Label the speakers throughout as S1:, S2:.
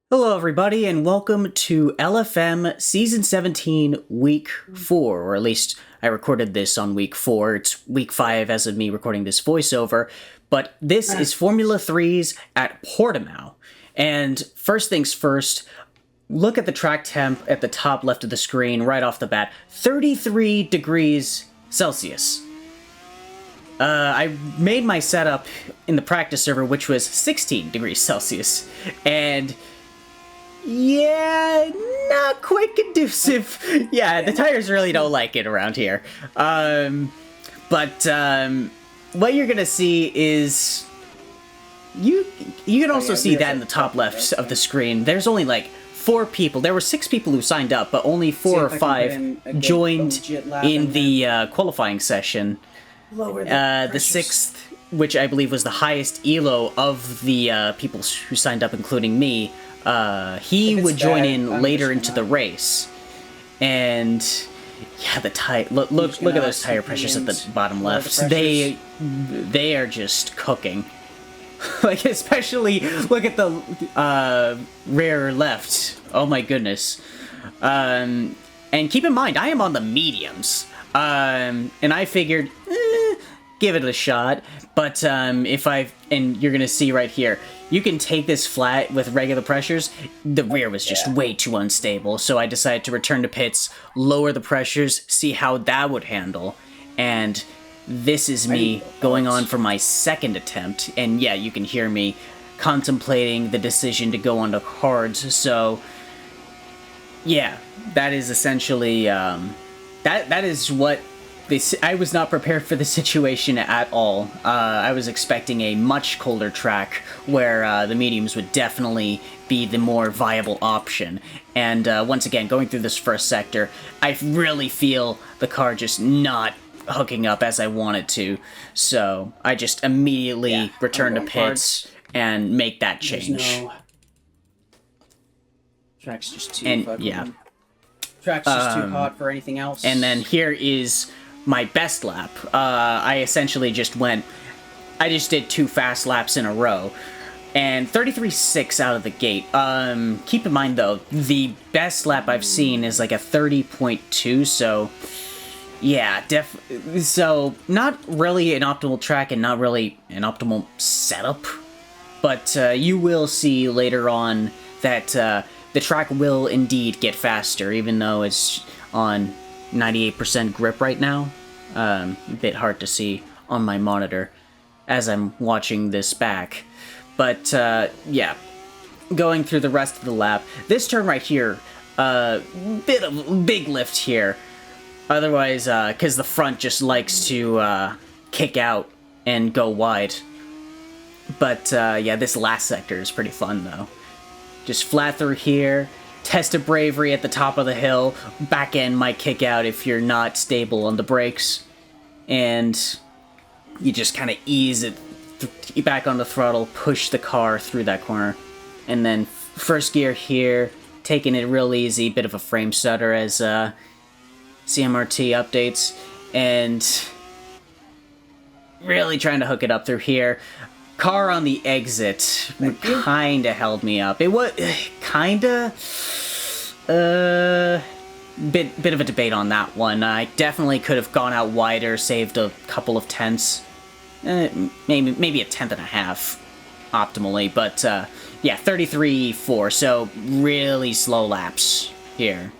S1: Hello, everybody, and welcome to LFM Season 17, Week 4, or at least I recorded this on Week 4. It's Week 5 as of me recording this voiceover, but this is Formula 3's at Portimao. And first things first, look at the track temp at the top left of the screen right off the bat, 33 degrees Celsius. I made my setup in the practice server, which was 16 degrees Celsius, and yeah, not quite conducive. Yeah, the tires really don't like it around here. But what you're gonna see is you can also see that in the top left of the screen. There's only like 4 people. There were 6 people who signed up, but only 4 or 5 joined in the qualifying session. The 6th, which I believe was the highest elo of the people who signed up, including me. He would join in later into the race, and yeah, the tire. Look at those tire pressures at the bottom left. They are just cooking. Like, especially look at the rear left. Oh my goodness. And keep in mind, I am on the mediums. And I figured, give it a shot. But and you're gonna see right here, you can take this flat with regular pressures. The rear was just way too unstable, so I decided to return to pits, lower the pressures, see how that would handle. And this is me going on for my second attempt, and yeah, you can hear me contemplating the decision to go on the hards. So yeah, that is essentially that is what I was not prepared for the situation at all. I was expecting a much colder track where the mediums would definitely be the more viable option. And once again, going through this first sector, I really feel the car just not hooking up as I want it to. So I just immediately return to pits and make that change.
S2: Track's just too
S1: Track's
S2: just too hot for anything else.
S1: And then here is my best lap. I essentially just did 2 fast laps in a row, and 33.6 out of the gate. Keep in mind though, the best lap I've seen is like a 30.2, so yeah, so not really an optimal track and not really an optimal setup, but you will see later on that the track will indeed get faster, even though it's on 98% grip right now. A bit hard to see on my monitor as I'm watching this back. But yeah, going through the rest of the lap, this turn right here, bit of big lift here. Otherwise, because the front just likes to kick out and go wide. But yeah, this last sector is pretty fun though. Just flat through here. Test of bravery at the top of the hill. Back end might kick out if you're not stable on the brakes. And you just kind of ease it back on the throttle, push the car through that corner. And then first gear here, taking it real easy, bit of a frame stutter as CMRT updates. And really trying to hook it up through here. Car on the exit kinda held me up. It was kinda bit of a debate on that one. I definitely could have gone out wider, saved a couple of tenths, maybe a tenth and a half optimally. But yeah, 33.4. So really slow laps here.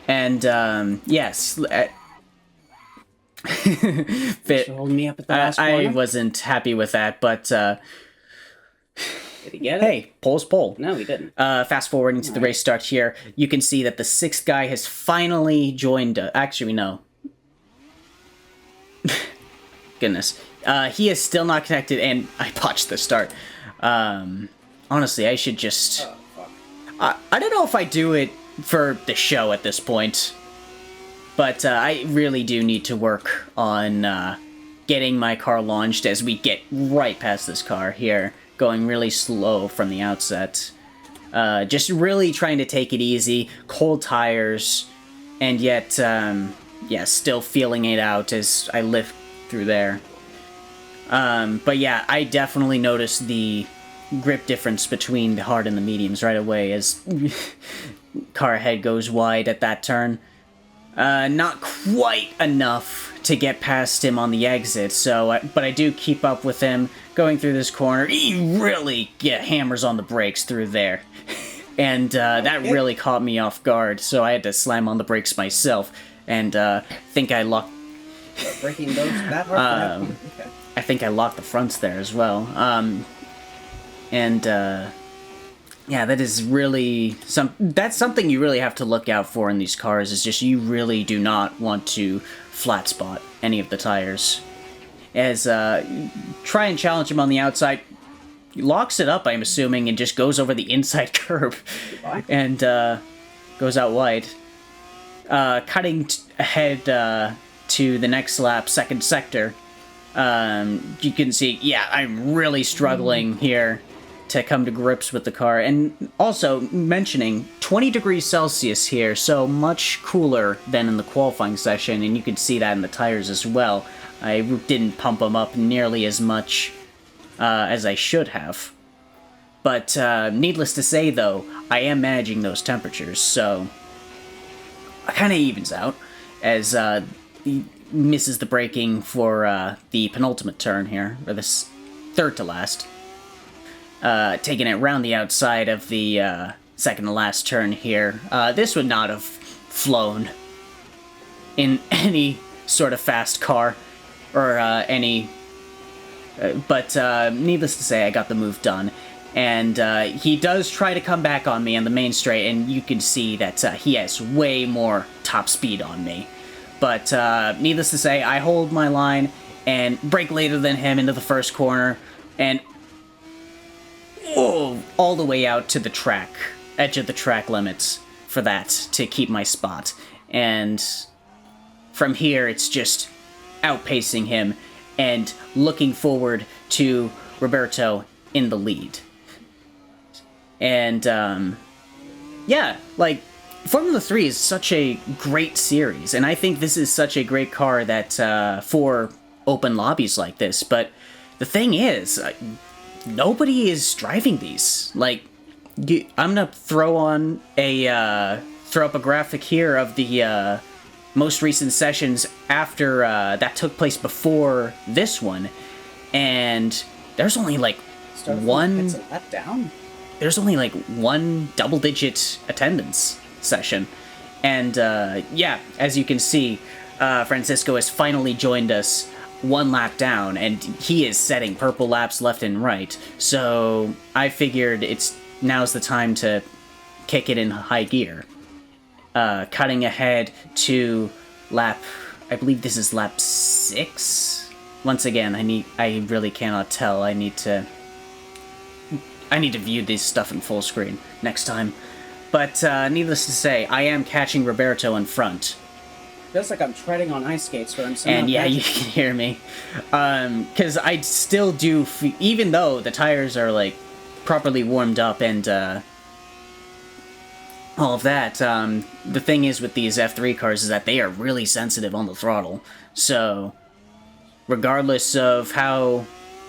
S1: And yes.
S2: Holding me up at the last
S1: I
S2: corner?
S1: wasn't happy with that, but
S2: Did he get it?
S1: hey, pole's pole.
S2: No, he didn't.
S1: Fast forwarding to the race start here, you can see that the 6th guy has finally joined. Actually, no. Goodness, he is still not connected, and I botched the start. Honestly, I should just.
S2: Oh, fuck.
S1: I don't know if I do it for the show at this point. But I really do need to work on getting my car launched as we get right past this car here, going really slow from the outset. Just really trying to take it easy, cold tires, and yet, yeah, still feeling it out as I lift through there. But yeah, I definitely noticed the grip difference between the hard and the mediums right away as car ahead goes wide at that turn. Not quite enough to get past him on the exit, but I do keep up with him going through this corner. He really hammers on the brakes through there. And that really caught me off guard, so I had to slam on the brakes myself, and think I locked...
S2: Breaking those that hard? Okay.
S1: I think I locked the fronts there as well. Yeah, that is really... That's something you really have to look out for in these cars, is just you really do not want to flat spot any of the tires. As, try and challenge him on the outside... He locks it up, I'm assuming, and just goes over the inside curb. And, goes out wide. Cutting ahead, to the next lap, second sector. You can see, yeah, I'm really struggling here to come to grips with the car. And also, mentioning, 20 degrees Celsius here, so much cooler than in the qualifying session, and you can see that in the tires as well. I didn't pump them up nearly as much as I should have. But needless to say, though, I am managing those temperatures, so it kind of evens out as he misses the braking for the penultimate turn here, or this third to last. Taking it around the outside of the second to last turn here. This would not have flown in any sort of fast car, or any... but needless to say, I got the move done. And he does try to come back on me on the main straight, and you can see that he has way more top speed on me. But needless to say, I hold my line and brake later than him into the first corner, and all the way out to the track, edge of the track limits for that, to keep my spot. And from here, it's just outpacing him and looking forward to Roberto in the lead. And, yeah, like, Formula 3 is such a great series, and I think this is such a great car that, for open lobbies like this, but the thing is, nobody is driving these. Like, I'm gonna throw up a graphic here of the, most recent sessions after, that took place before this one, and there's only, like, one... There's only, like, one double-digit attendance session. And, yeah, as you can see, Francisco has finally joined us one lap down, and he is setting purple laps left and right. So I figured now's the time to kick it in high gear. Cutting ahead to lap, I believe this is lap 6. Once again, I really cannot tell. I need to view this stuff in full screen next time. But needless to say, I am catching Roberto in front.
S2: Feels like I'm treading on ice skates where I'm
S1: and yeah, you can hear me. Because I still do, even though the tires are, like, properly warmed up and all of that, the thing is with these F3 cars is that they are really sensitive on the throttle. So, regardless of how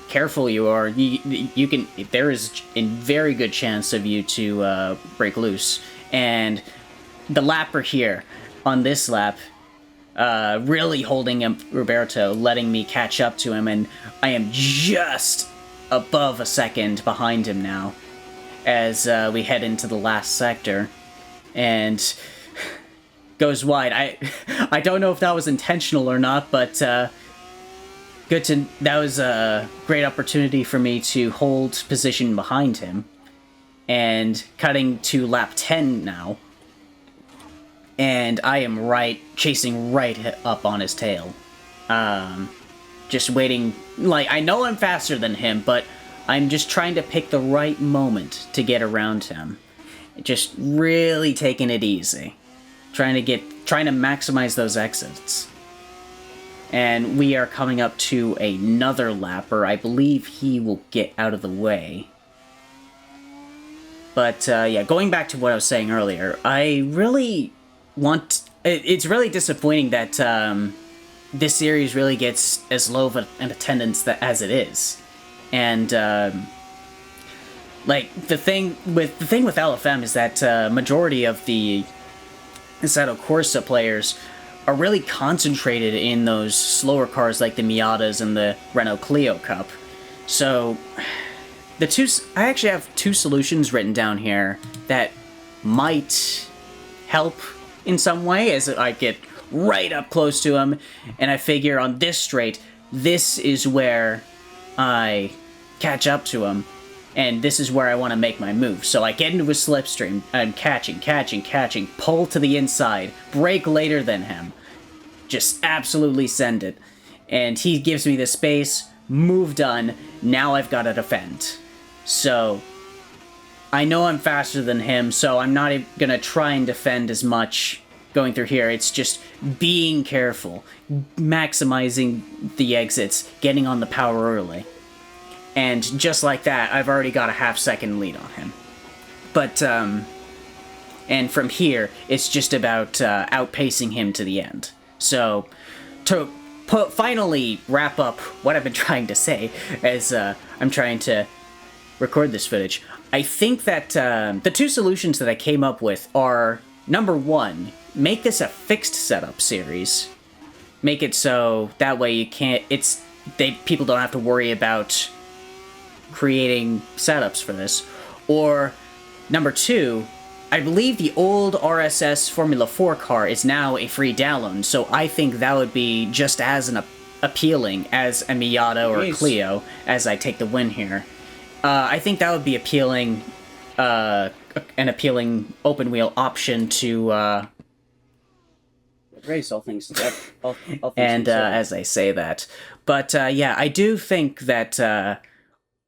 S1: careful you are, you can, there is a very good chance of you to break loose. And the lapper here, on this lap, really holding up Roberto, letting me catch up to him, and I am just above a second behind him now, as we head into the last sector, and goes wide. I don't know if that was intentional or not, but that was a great opportunity for me to hold position behind him, and cutting to lap 10 now. And I am chasing right up on his tail. Just waiting, like, I know I'm faster than him, but I'm just trying to pick the right moment to get around him. Just really taking it easy. Trying to maximize those exits. And we are coming up to another lapper. I believe he will get out of the way. But, yeah, going back to what I was saying earlier, I really... it's really disappointing that this series really gets as low of an attendance as it is. And Like, the thing with LFM is that majority of the Assetto Corsa players are really concentrated in those slower cars like the Miatas and the Renault Clio Cup. So, I actually have two solutions written down here that might help in some way as I get right up close to him, and I figure on this straight, this is where I catch up to him, and this is where I want to make my move. So I get into a slipstream, I'm catching, pull to the inside, brake later than him, just absolutely send it. And he gives me the space, move done, now I've got to defend. So, I know I'm faster than him, so I'm not gonna try and defend as much going through here. It's just being careful, maximizing the exits, getting on the power early. And just like that, I've already got a half-second lead on him. But, and from here, it's just about outpacing him to the end. So, to finally wrap up what I've been trying to say, as I'm trying to record this footage, I think that the two solutions that I came up with are, number one, make this a fixed setup series. Make it so that way you can't, people don't have to worry about creating setups for this. Or, number two, I believe the old RSS Formula 4 car is now a free download, so I think that would be just as appealing as a Miata or a Clio as I take the win here. I think that would be appealing, an appealing open wheel option to
S2: race all things together. All things
S1: and as I say that, but yeah, I do think that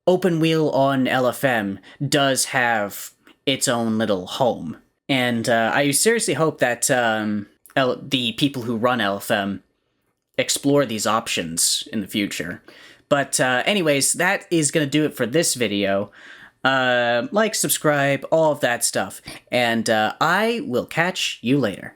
S1: open wheel on LFM does have its own little home, and I seriously hope that the people who run LFM explore these options in the future. But anyways, that is going to do it for this video. Like, subscribe, all of that stuff. And I will catch you later.